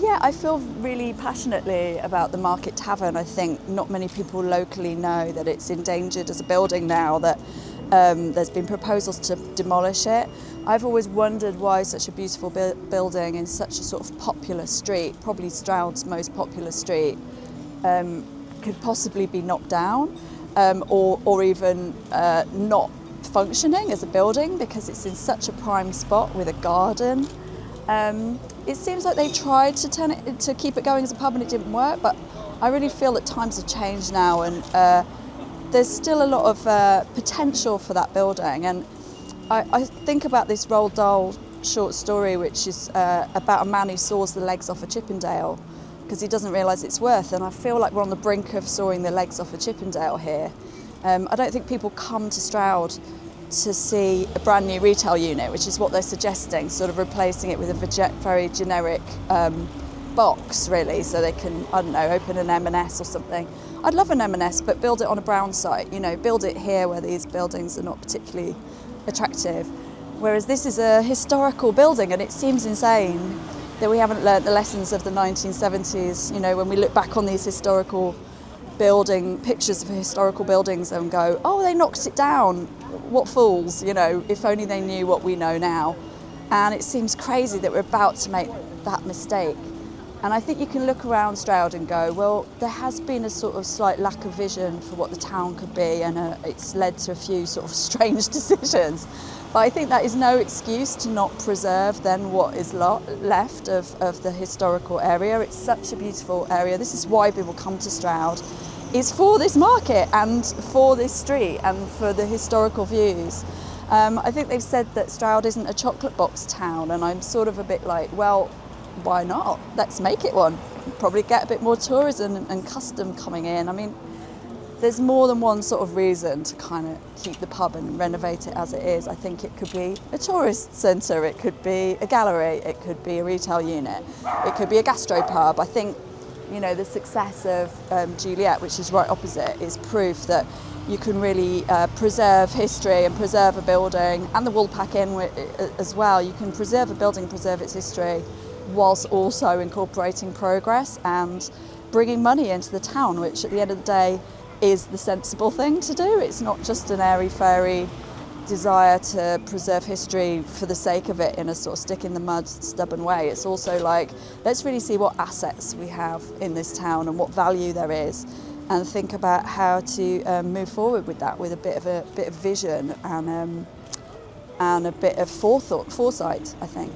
Yeah, I feel really passionately about the Market Tavern. I think not many people locally know that it's endangered as a building now, that there's been proposals to demolish it. I've always wondered why such a beautiful building in such a sort of popular street, probably Stroud's most popular street, could possibly be knocked down or even not functioning as a building because it's in such a prime spot with a garden. It seems like they tried to keep it going as a pub and it didn't work, but I really feel that times have changed now and there's still a lot of potential for that building. And I think about this Roald Dahl short story, which is about a man who saws the legs off a Chippendale because he doesn't realise its worth. And I feel like we're on the brink of sawing the legs off a Chippendale here. I don't think people come to Stroud to see a brand new retail unit, which is what they're suggesting, sort of replacing it with a very generic box, really, so they can, I don't know, open an M&S or something. I'd love an M&S, but build it on a brown site, build it here where these buildings are not particularly attractive. Whereas this is a historical building, and it seems insane that we haven't learnt the lessons of the 1970s, when we look back on these historical pictures of historical buildings and go, oh, they knocked it down, what fools, if only they knew what we know now. And it seems crazy that we're about to make that mistake. And I think you can look around Stroud and go, well, there has been a sort of slight lack of vision for what the town could be, and it's led to a few sort of strange decisions. But I think that is no excuse to not preserve then what is left of the historical area. It's such a beautiful area. This is why people come to Stroud, is for this market and for this street and for the historical views. I think they've said that Stroud isn't a chocolate box town, and I'm sort of a bit like, well, why not? Let's make it one. Probably get a bit more tourism and custom coming in. I mean, there's more than one sort of reason to kind of keep the pub and renovate it as it is. I think it could be a tourist centre, it could be a gallery, it could be a retail unit, it could be a gastropub. I think, the success of Juliet, which is right opposite, is proof that you can really preserve history and preserve a building, and the Woolpack Inn as well. You can preserve a building, preserve its history, whilst also incorporating progress and bringing money into the town, which at the end of the day is the sensible thing to do. It's not just an airy-fairy desire to preserve history for the sake of it in a sort of stick-in-the-mud, stubborn way. It's also like, let's really see what assets we have in this town and what value there is, and think about how to move forward with that with a bit of vision and a bit of foresight, I think.